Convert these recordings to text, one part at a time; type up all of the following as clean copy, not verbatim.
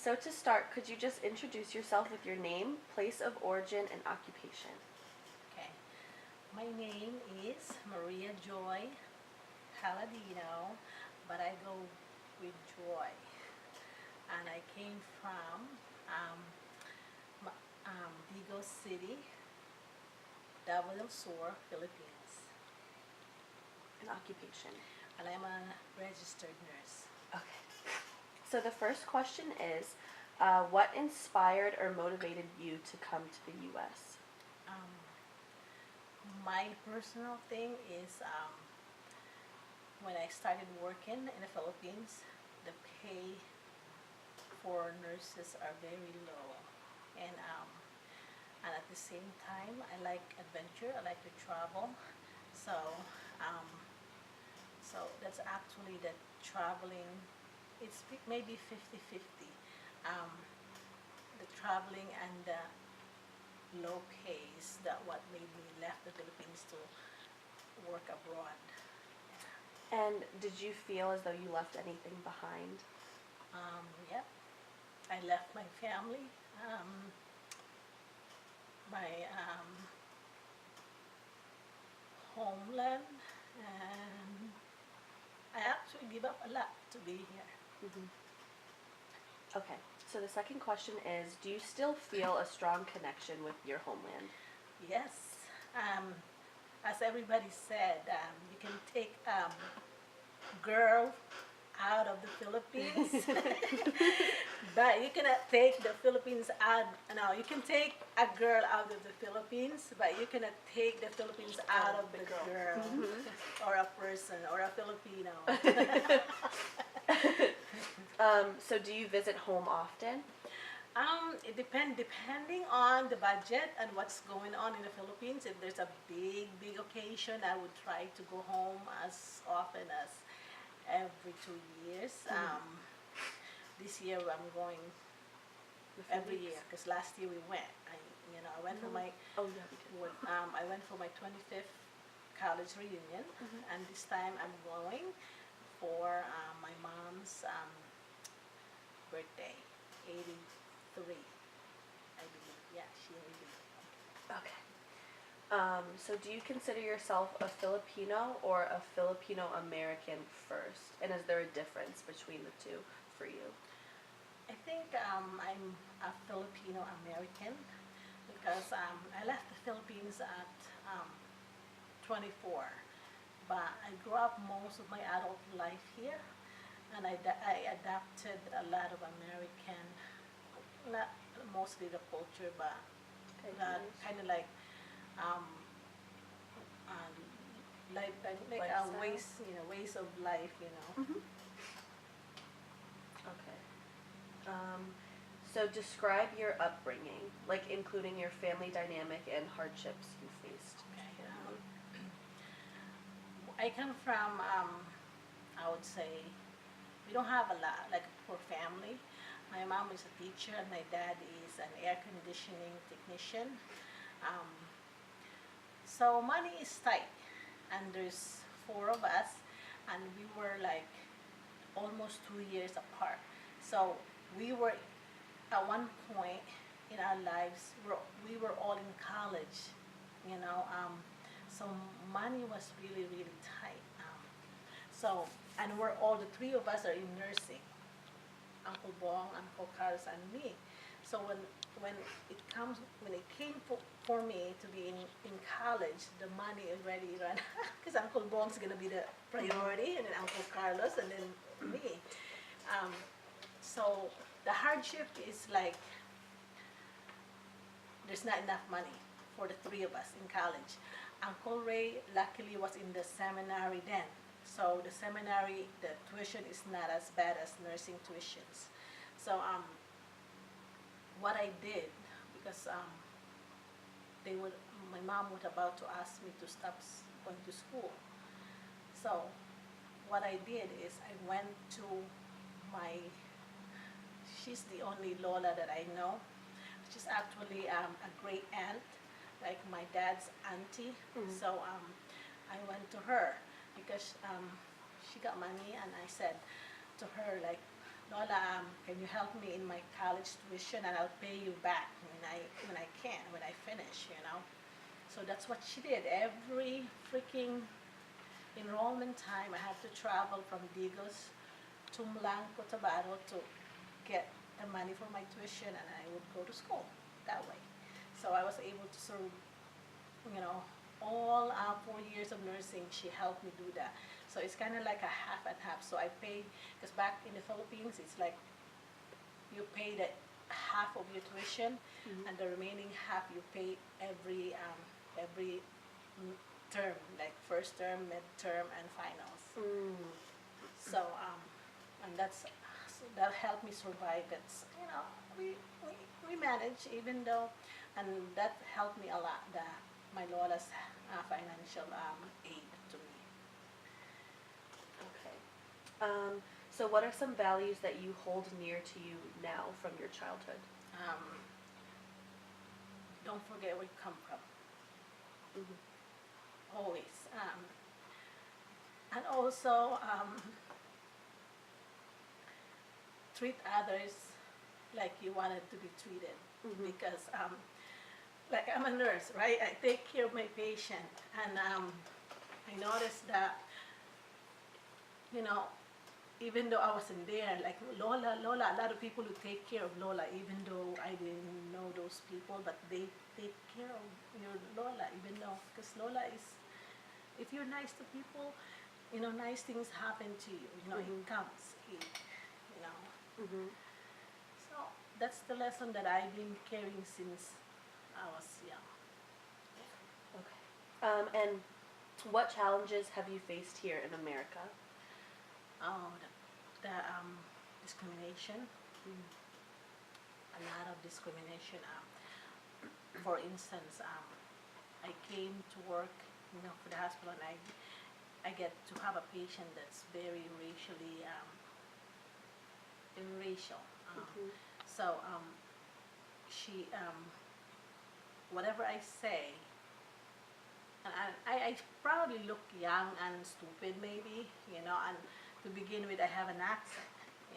So to start, could you just introduce yourself with your name, place of origin, and occupation? Okay. My name is Maria Joy Paladino, but I go with Joy. And I came from Vigo City, Davao del Sur, Philippines. And occupation. And I'm a registered nurse. Okay. So the first question is, what inspired or motivated you to come to the U.S.? Um, my personal thing is when I started working in the Philippines, the pay for nurses are very low, and at the same time, I like adventure. I like to travel, so um, that's actually the traveling. It's maybe 50-50. Um, the traveling and the low pays that what made me left the Philippines to work abroad. And did you feel as though you left anything behind? Yep. I left my family, my homeland, and I actually give up a lot to be here. Mm-hmm. Okay. So the second question is, do you still feel a strong connection with your homeland? Yes. As everybody said, you can take girl out of the Philippines, but you cannot take the Philippines out. No, you can take a girl out of the Philippines, but you cannot take the Philippines out of the girl, or a person, or a Filipino. So do you visit home often? It depending on the budget and what's going on in the Philippines. If there's a big occasion, I would try to go home as often as every 2 years. This year I'm going every year because last year we went. I went for my I went for my 25th college reunion, and this time I'm going for my mom's birthday, 83, I believe. Yeah, she 83. Okay. So do you consider yourself a Filipino or a Filipino American first? And is there a difference between the two for you? I think I'm a Filipino American because I left the Philippines at 24, but I grew up most of my adult life here, and I adapted a lot of American, not mostly the culture, but that kind of like um, like ways of life. Okay. So describe your upbringing, like including your family dynamic and hardships you faced. Okay. I come from, I would say, we don't have a lot, like a poor family. My mom is a teacher and my dad is an air conditioning technician. Um, so money is tight, and there's four of us, and we were like almost 2 years apart. So we were at one point in our lives, we were all in college, you know. So money was really tight. And the three of us are in nursing. Uncle Bong, Uncle Carlos, and me. So when it came for me to be in college, the money already ran because Uncle Bong's gonna be the priority, and then Uncle Carlos, and then me. So the hardship is like there's not enough money for the three of us in college. Uncle Ray luckily was in the seminary then. So the seminary, the tuition is not as bad as nursing tuitions. So what I did, because my mom was about to ask me to stop going to school. So what I did is I went to she's the only Lola that I know. She's actually a great aunt, like my dad's auntie. So I went to her because she got money, and I said to her, like, Lola, can you help me in my college tuition and I'll pay you back when I can, when I finish, you know. So that's what she did. Every freaking enrollment time, I had to travel from Digos to Mlang, Cotabato to get the money for my tuition, and I would go to school that way. So I was able to serve, you know, all 4 years of nursing. She helped me do that. So it's kind of like a half and half. So I pay, because back in the Philippines, it's like you pay the half of your tuition, Mhm. and the remaining half you pay every term, like first term, mid-term, and finals. Mm. So and that helped me survive. That's, you know, we manage, even though, and that helped me a lot. That my Lola's financial aid to me. Okay. So what are some values that you hold near to you now from your childhood? Um, don't forget where you come from, Mhm. always. And also treat others like you wanted to be treated, Mhm. because like I'm a nurse, right? I take care of my patient, and I noticed that, you know, even though I wasn't there, like Lola, a lot of people who take care of Lola, even though I didn't know those people, but they take care of your Lola, even though, because Lola is, if you're nice to people, you know, nice things happen to you. You know, Mhm. it comes, you know. Mhm. So that's the lesson that I've been carrying since I was young. Okay. And what challenges have you faced here in America? Oh, the discrimination, Mm. a lot of discrimination. For instance, I came to work, you know, for the hospital, and I get to have a patient that's very racial. Mhm. So she, whatever I say, and I probably look young and stupid maybe, you know, and to begin with I have an accent,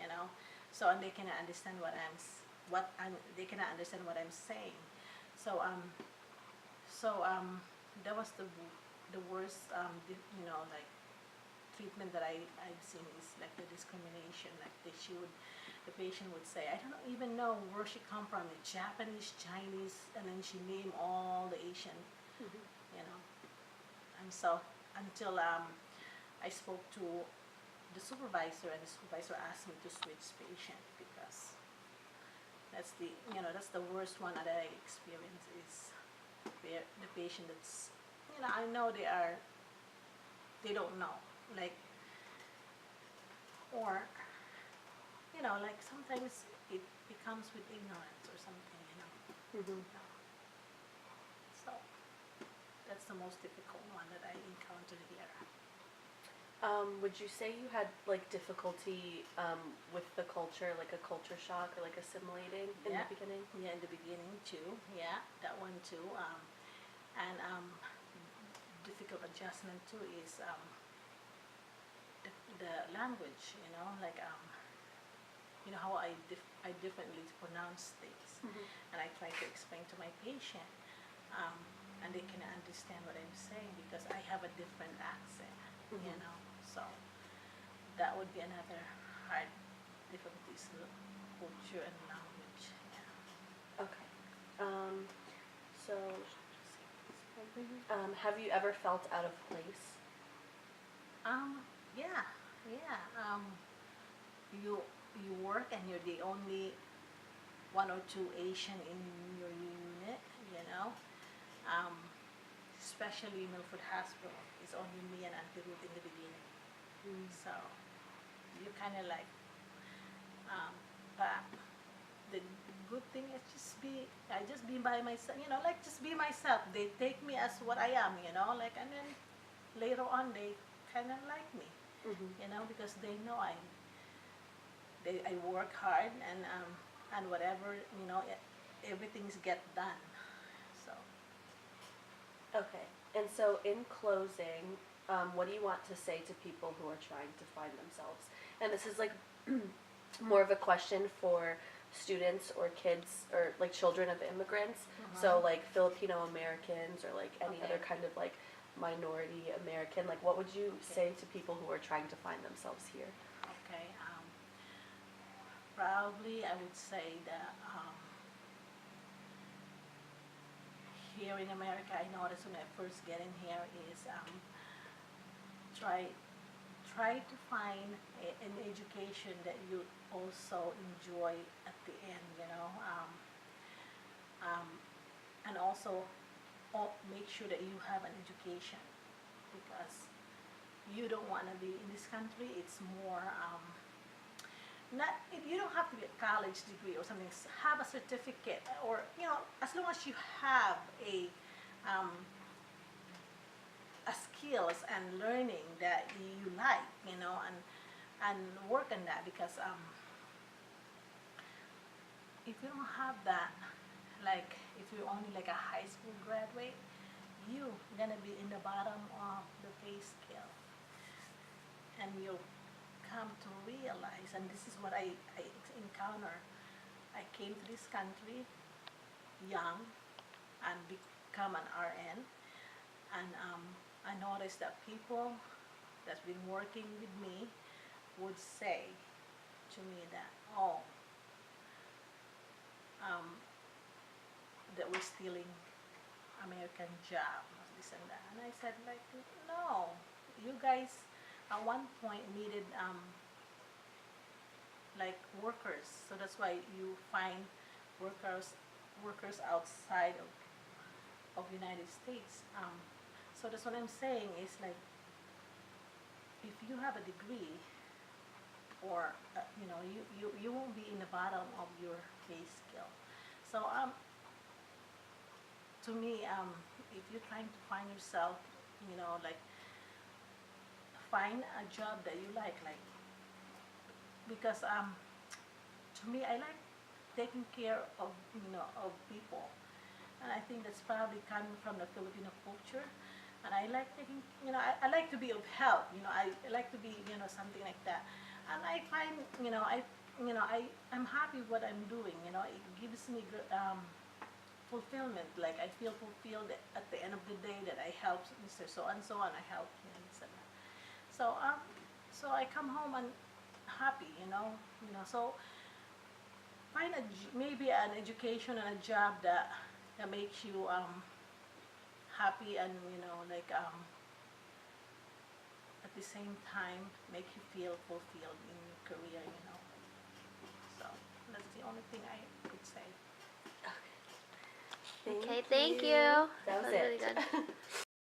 you know, so, and they cannot understand they cannot understand what I'm saying. So that was the worst, you know, like treatment that I've seen, is like the discrimination. Like the patient would say, I don't even know where she come from, Japanese, Chinese, and then she named all the Asian, Mhm. you know. And so until I spoke to the supervisor, and the supervisor asked me to switch patient, because that's the worst one that I experience, is the patient that's, you know, I know they don't know, like, or, you know, like sometimes it becomes with ignorance or something, you know. Mhm. So that's the most difficult one that I encountered here. Would you say you had like difficulty with the culture, like a culture shock or like assimilating in Yeah. the beginning? Yeah, in the beginning too. Yeah, that one too. And difficult adjustment too is the language. You know, like you know how I differently pronounce things, Mhm. and I try to explain to my patient, and they can understand what I'm saying, because I have a different accent. You Mhm. know, so that would be another hard difficulties, culture and language. Yeah. Okay. Um, so, Mhm. have you ever felt out of place? Um, yeah, yeah. You you work and you're the only one or two Asian in your unit, you know. Um, Especially Milford Hospital, it's only me and Auntie Ruth in the beginning. Mm. So you kind of like, um, but the good thing is I just be by myself, you know, like just be myself. They take me as what I am, you know, like, and then later on they kind of like me, Mhm. you know, because they know I work hard, and whatever, you know, everything's get done. So Okay. And so, in closing, what do you want to say to people who are trying to find themselves? And this is like more of a question for students or kids or like children of immigrants. So like Filipino Americans or like any Okay. other kind of like minority American. Like what would you say to people who are trying to find themselves here? Okay. Probably I would say that here in America, I noticed when I first get in here is try try to find an education that you also enjoy at the end. Um, and also make sure that you have an education because you don't want to be in this country. It's more not you don't have to be a college degree or something. Have a certificate or as long as you have um, a skills and learning that you like, and work on that because if you don't have that, like if you're only like a high school graduate, you're gonna be in the bottom of the pay scale, and you'll come to realize, and this is what I encounter. I came to this country young and become an RN, and I noticed that people that's been working with me would say to me that, oh, um, that we're stealing American job, this and that. And I said, like, no, you guys at one point needed like workers, so that's why you find workers outside of United States. So that's what I'm saying is like, if you have a degree, or you won't be in the bottom of your pay scale. So to me, if you're trying to find yourself, like find a job that you like because to me I like taking care of of people, and I think that's probably coming from the Filipino culture. And I like taking, I like to be of help, I like to be, something like that. And I find, I'm happy what I'm doing, it gives me fulfillment. Like I feel fulfilled at the end of the day that I helped Mr. So and so, and I helped him, etc. So so I come home and happy, so find maybe an education and a job that makes you happy, and like at the same time make you feel fulfilled in your career. So that's the only thing I could say. Thank Okay, thank you. you. That was really it. good.